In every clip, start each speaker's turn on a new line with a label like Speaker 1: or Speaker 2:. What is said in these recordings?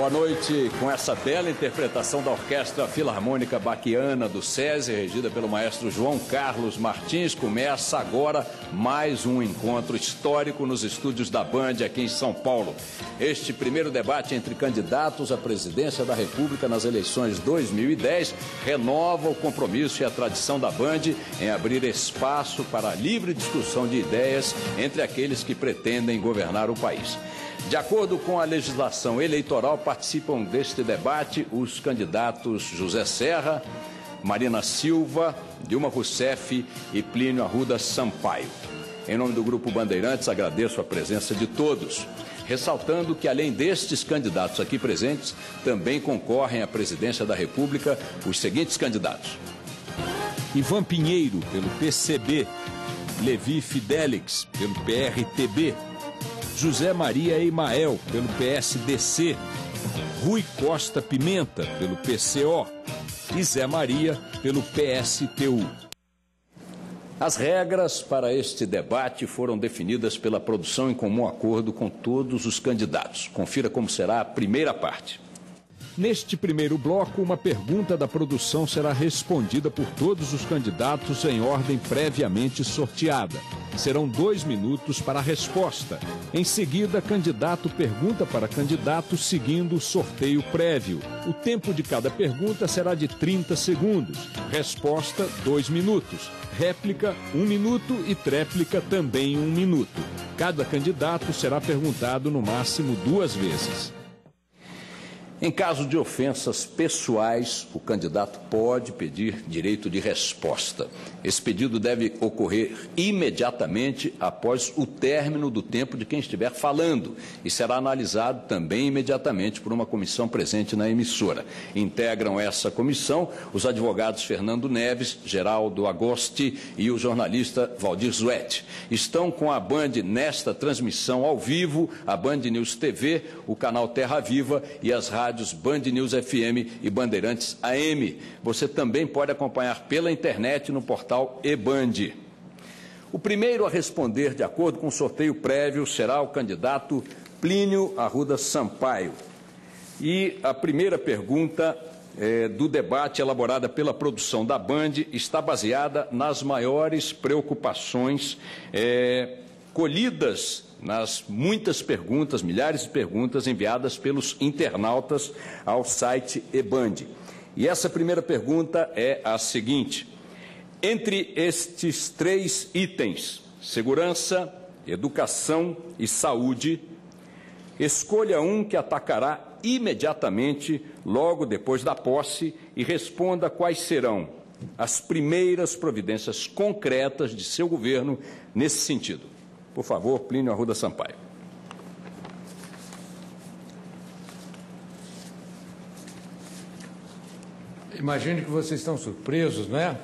Speaker 1: Boa noite. Com essa bela interpretação da Orquestra Filarmônica Baquiana do SESI, regida pelo maestro João Carlos Martins, começa agora mais um encontro histórico nos estúdios da Band aqui em São Paulo. Este primeiro debate entre candidatos à presidência da República nas eleições 2010 renova o compromisso e a tradição da Band em abrir espaço para a livre discussão de ideias entre aqueles que pretendem governar o país. De acordo com a legislação eleitoral, participam deste debate os candidatos José Serra, Marina Silva, Dilma Rousseff e Plínio Arruda Sampaio. Em nome do Grupo Bandeirantes, agradeço a presença de todos, ressaltando que, além destes candidatos aqui presentes, também concorrem à presidência da República os seguintes candidatos:
Speaker 2: Ivan Pinheiro, pelo PCB, Levi Fidelix, pelo PRTB, José Maria Emael, pelo PSDC, Rui Costa Pimenta, pelo PCO e Zé Maria, pelo PSTU.
Speaker 1: As regras para este debate foram definidas pela produção em comum acordo com todos os candidatos. Confira como será a primeira parte.
Speaker 2: Neste primeiro bloco, uma pergunta da produção será respondida por todos os candidatos em ordem previamente sorteada. Serão 2 minutos para a resposta. Em seguida, candidato pergunta para candidato seguindo o sorteio prévio. O tempo de cada pergunta será de 30 segundos. Resposta, 2 minutos. Réplica, 1 minuto e tréplica também 1 minuto. Cada candidato será perguntado no máximo 2 vezes.
Speaker 1: Em caso de ofensas pessoais, o candidato pode pedir direito de resposta. Esse pedido deve ocorrer imediatamente após o término do tempo de quem estiver falando e será analisado também imediatamente por uma comissão presente na emissora. Integram essa comissão os advogados Fernando Neves, Geraldo Agosti e o jornalista Valdir Zuetti. Estão com a Band nesta transmissão ao vivo, a Band News TV, o canal Terra Viva e as rádios Band News FM e Bandeirantes AM. Você também pode acompanhar pela internet no portal eBand. O primeiro a responder, de acordo com o sorteio prévio, será o candidato Plínio Arruda Sampaio. E a primeira pergunta do debate, elaborada pela produção da Band, está baseada nas maiores preocupações colhidas nas muitas perguntas, milhares de perguntas enviadas pelos internautas ao site eBand. E essa primeira pergunta é a seguinte: entre estes 3 itens, segurança, educação e saúde, escolha um que atacará imediatamente logo depois da posse e responda quais serão as primeiras providências concretas de seu governo nesse sentido. Por favor, Plínio Arruda Sampaio.
Speaker 3: Imagino que vocês estão surpresos, não é?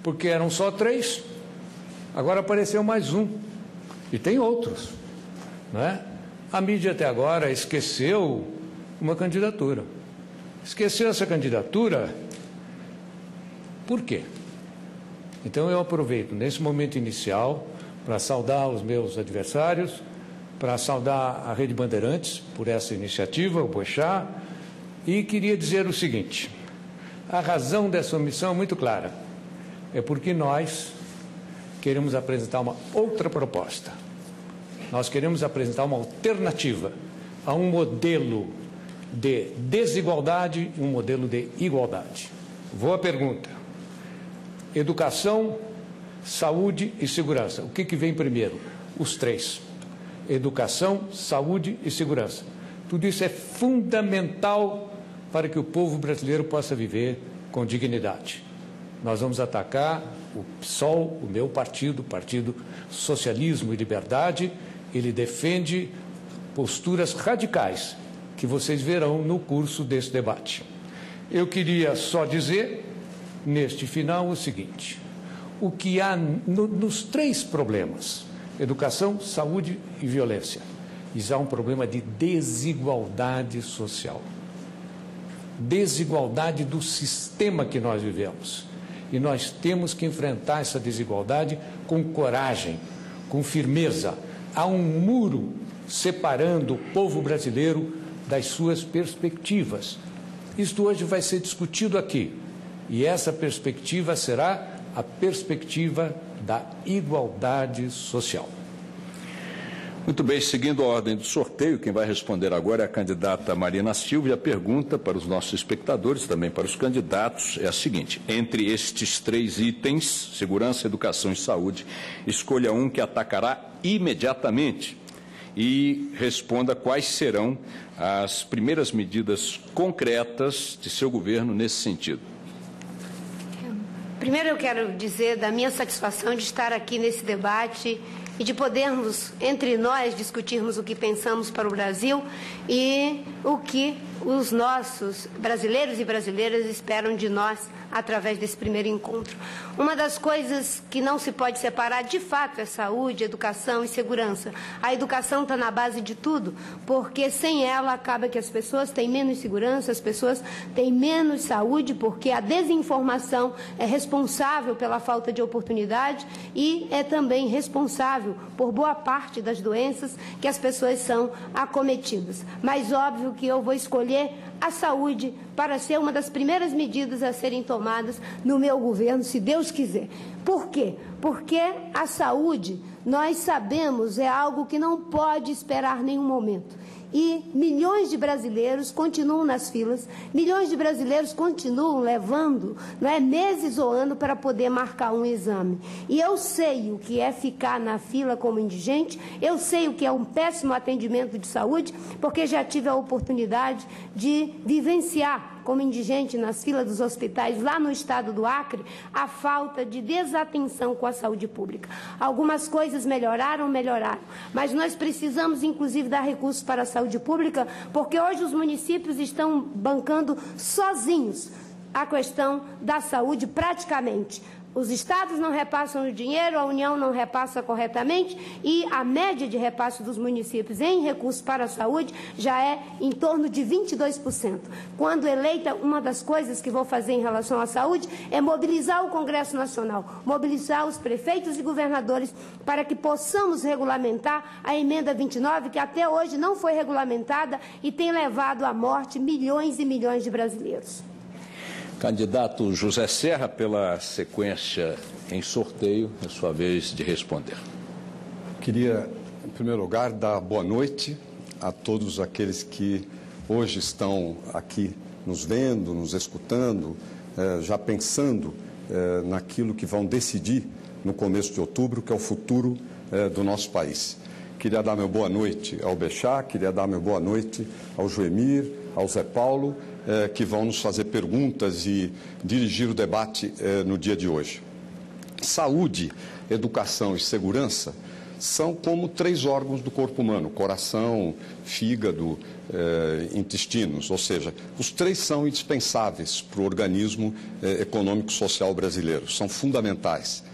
Speaker 3: Porque eram só 3, agora apareceu mais um, e tem outros, não é? A mídia até agora esqueceu uma candidatura. Esqueceu essa candidatura, por quê? Então eu aproveito nesse momento inicial para saudar os meus adversários, para saudar a Rede Bandeirantes por essa iniciativa, o Boechat, e queria dizer o seguinte: a razão dessa omissão é muito clara, é porque nós queremos apresentar uma outra proposta, nós queremos apresentar uma alternativa a um modelo de desigualdade e um modelo de igualdade. Vou à pergunta: educação, saúde e segurança. O que vem primeiro? Os 3. Educação, saúde e segurança. Tudo isso é fundamental para que o povo brasileiro possa viver com dignidade. Nós vamos atacar o PSOL, o meu partido, o Partido Socialismo e Liberdade. Ele defende posturas radicais que vocês verão no curso desse debate. Eu queria só dizer, neste final, o seguinte: o que há nos 3 problemas, educação, saúde e violência, há um problema de desigualdade social, desigualdade do sistema que nós vivemos. E nós temos que enfrentar essa desigualdade com coragem, com firmeza. Há um muro separando o povo brasileiro das suas perspectivas. Isto hoje vai ser discutido aqui, e essa perspectiva será a perspectiva da igualdade social.
Speaker 1: Muito bem, seguindo a ordem do sorteio, quem vai responder agora é a candidata Marina Silva. E a pergunta para os nossos espectadores, também para os candidatos, é a seguinte: entre estes 3 itens, segurança, educação e saúde, escolha um que atacará imediatamente e responda quais serão as primeiras medidas concretas de seu governo nesse sentido.
Speaker 4: Primeiro eu quero dizer da minha satisfação de estar aqui nesse debate e de podermos, entre nós, discutirmos o que pensamos para o Brasil e o que os nossos brasileiros e brasileiras esperam de nós através desse primeiro encontro. Uma das coisas que não se pode separar, de fato, é saúde, educação e segurança. A educação está na base de tudo, porque sem ela acaba que as pessoas têm menos segurança, as pessoas têm menos saúde, porque a desinformação é responsável pela falta de oportunidade e é também responsável por boa parte das doenças que as pessoas são acometidas. Mas óbvio que eu vou escolher a saúde para ser uma das primeiras medidas a serem tomadas no meu governo, se Deus quiser. Por quê? Porque a saúde, nós sabemos, é algo que não pode esperar nenhum momento. E milhões de brasileiros continuam nas filas, milhões de brasileiros continuam levando, meses ou anos para poder marcar um exame. E eu sei o que é ficar na fila como indigente, eu sei o que é um péssimo atendimento de saúde, porque já tive a oportunidade de vivenciar como indigente nas filas dos hospitais lá no estado do Acre, a falta de desatenção com a saúde pública. Algumas coisas melhoraram, mas nós precisamos inclusive dar recursos para a saúde pública, porque hoje os municípios estão bancando sozinhos a questão da saúde praticamente. Os estados não repassam o dinheiro, a União não repassa corretamente e a média de repasse dos municípios em recursos para a saúde já é em torno de 22%. Quando eleita, uma das coisas que vou fazer em relação à saúde é mobilizar o Congresso Nacional, mobilizar os prefeitos e governadores para que possamos regulamentar a emenda 29, que até hoje não foi regulamentada e tem levado à morte milhões e milhões de brasileiros.
Speaker 1: Candidato José Serra, pela sequência em sorteio, é sua vez de responder.
Speaker 5: Queria, em primeiro lugar, dar boa noite a todos aqueles que hoje estão aqui nos vendo, nos escutando, já pensando naquilo que vão decidir no começo de outubro, que é o futuro do nosso país. Queria dar meu boa noite ao Bechá, queria dar meu boa noite ao Joemir, ao Zé Paulo, que vão nos fazer perguntas e dirigir o debate no dia de hoje. Saúde, educação e segurança são como 3 órgãos do corpo humano: coração, fígado, intestinos, ou seja, os 3 são indispensáveis para o organismo econômico-social brasileiro, são fundamentais.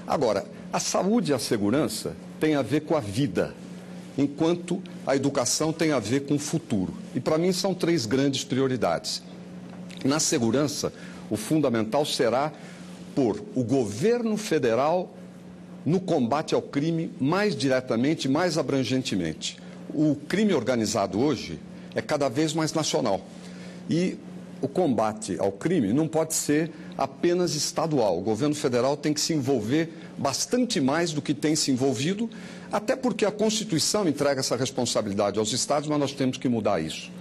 Speaker 5: Agora, a saúde e a segurança têm a ver com a vida, enquanto a educação tem a ver com o futuro. E, para mim, são 3 grandes prioridades. Na segurança, o fundamental será pôr o governo federal no combate ao crime mais diretamente, mais abrangentemente. O crime organizado hoje é cada vez mais nacional. E o combate ao crime não pode ser apenas estadual. O governo federal tem que se envolver bastante mais do que tem se envolvido, até porque a Constituição entrega essa responsabilidade aos estados, mas nós temos que mudar isso.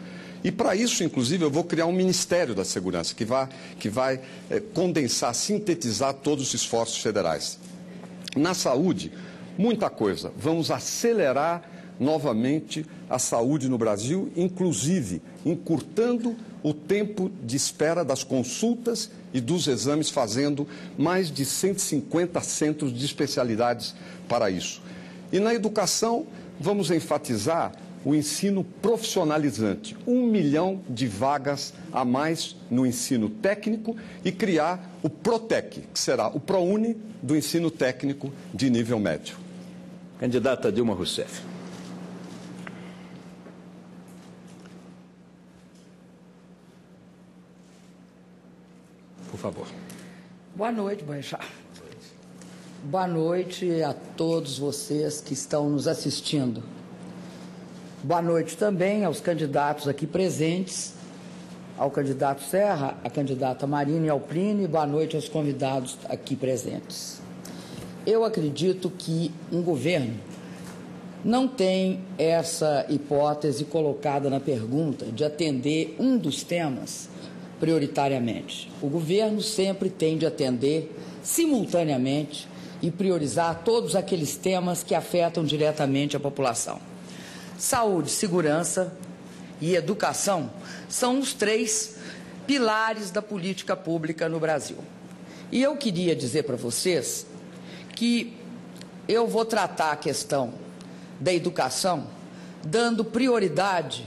Speaker 5: E para isso, inclusive, eu vou criar um Ministério da Segurança, que vai condensar, sintetizar todos os esforços federais. Na saúde, muita coisa. Vamos acelerar novamente a saúde no Brasil, inclusive encurtando o tempo de espera das consultas e dos exames, fazendo mais de 150 centros de especialidades para isso. E na educação, vamos enfatizar o ensino profissionalizante, 1 milhão de vagas a mais no ensino técnico e criar o PROTEC, que será o ProUni do ensino técnico de nível médio.
Speaker 1: Candidata Dilma Rousseff. Por favor.
Speaker 6: Boa noite, Boechat. Boa noite a todos vocês que estão nos assistindo. Boa noite também aos candidatos aqui presentes, ao candidato Serra, à candidata Marina e Alpline, boa noite aos convidados aqui presentes. Eu acredito que um governo não tem essa hipótese colocada na pergunta de atender um dos temas prioritariamente. O governo sempre tem de atender simultaneamente e priorizar todos aqueles temas que afetam diretamente a população. Saúde, segurança e educação são os 3 pilares da política pública no Brasil. E eu queria dizer para vocês que eu vou tratar a questão da educação dando prioridade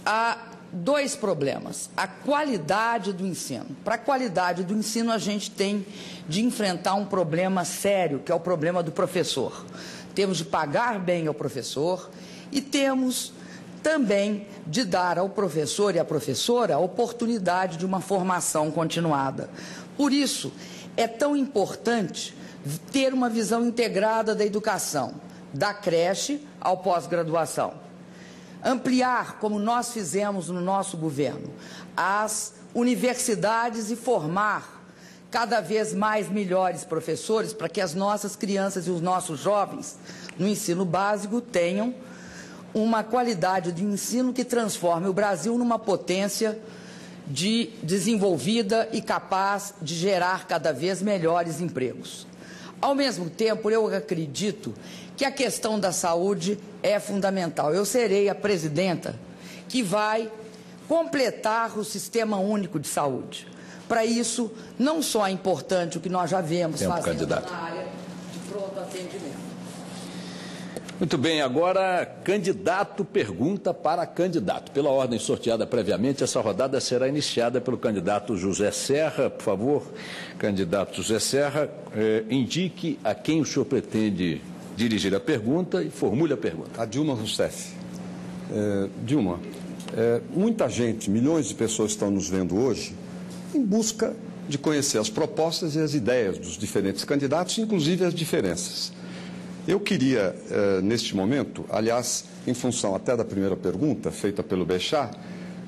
Speaker 6: a 2 problemas. A qualidade do ensino. Para a qualidade do ensino, a gente tem de enfrentar um problema sério, que é o problema do professor. Temos de pagar bem ao professor e temos também de dar ao professor e à professora a oportunidade de uma formação continuada. Por isso, é tão importante ter uma visão integrada da educação, da creche ao pós-graduação. Ampliar, como nós fizemos no nosso governo, as universidades e formar cada vez mais melhores professores para que as nossas crianças e os nossos jovens no ensino básico tenham uma qualidade de ensino que transforme o Brasil numa potência desenvolvida e capaz de gerar cada vez melhores empregos. Ao mesmo tempo, eu acredito que a questão da saúde é fundamental. Eu serei a presidenta que vai completar o Sistema Único de Saúde. Para isso, não só é importante o que nós já vemos fazendo na área de pronto atendimento.
Speaker 1: Muito bem, agora candidato pergunta para candidato. Pela ordem sorteada previamente, essa rodada será iniciada pelo candidato José Serra. Por favor, candidato José Serra, indique a quem o senhor pretende dirigir a pergunta e formule a pergunta.
Speaker 5: A Dilma Rousseff. Dilma, muita gente, milhões de pessoas estão nos vendo hoje em busca de conhecer as propostas e as ideias dos diferentes candidatos, inclusive as diferenças. Eu queria, neste momento, aliás, em função até da primeira pergunta, feita pelo Bechá,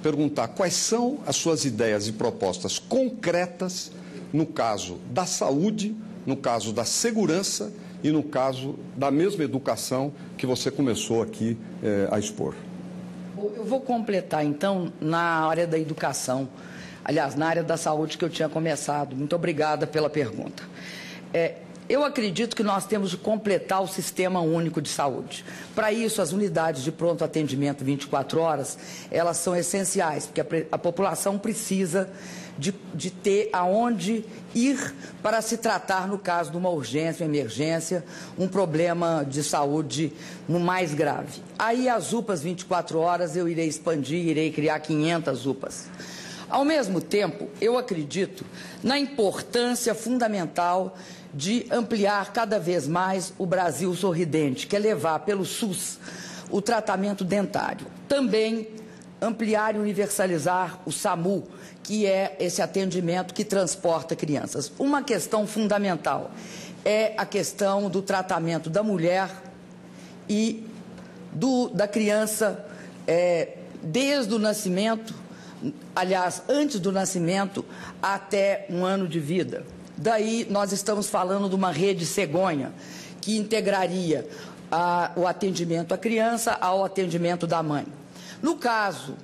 Speaker 5: perguntar quais são as suas ideias e propostas concretas no caso da saúde, no caso da segurança e no caso da mesma educação que você começou aqui a expor.
Speaker 6: Eu vou completar, então, na área da educação, aliás, na área da saúde que eu tinha começado. Muito obrigada pela pergunta. Eu acredito que nós temos de completar o Sistema Único de Saúde. Para isso, as unidades de pronto atendimento 24 horas, elas são essenciais, porque a população precisa de ter aonde ir para se tratar, no caso de uma urgência, uma emergência, um problema de saúde no mais grave. Aí, as UPAs 24 horas, eu irei expandir, irei criar 500 UPAs. Ao mesmo tempo, eu acredito na importância fundamental de ampliar cada vez mais o Brasil sorridente, que é levar pelo SUS o tratamento dentário. Também ampliar e universalizar o SAMU, que é esse atendimento que transporta crianças. Uma questão fundamental é a questão do tratamento da mulher e da criança desde o nascimento, aliás, antes do nascimento até 1 ano de vida. Daí nós estamos falando de uma rede cegonha que integraria o atendimento à criança ao atendimento da mãe. No caso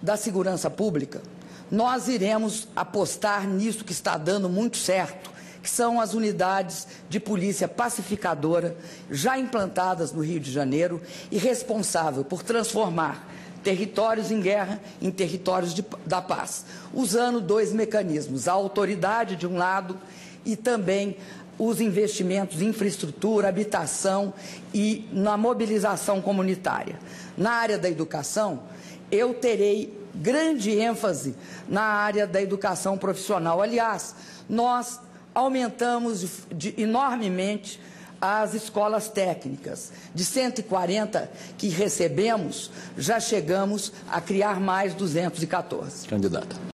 Speaker 6: da segurança pública, nós iremos apostar nisso que está dando muito certo, que são as unidades de polícia pacificadora já implantadas no Rio de Janeiro e responsável por transformar territórios em guerra em territórios da paz, usando 2 mecanismos, a autoridade de um lado e também os investimentos em infraestrutura, habitação e na mobilização comunitária. Na área da educação, eu terei grande ênfase na área da educação profissional. Aliás, nós aumentamos enormemente as escolas técnicas. De 140 que recebemos, já chegamos a criar mais 214.
Speaker 1: Candidata.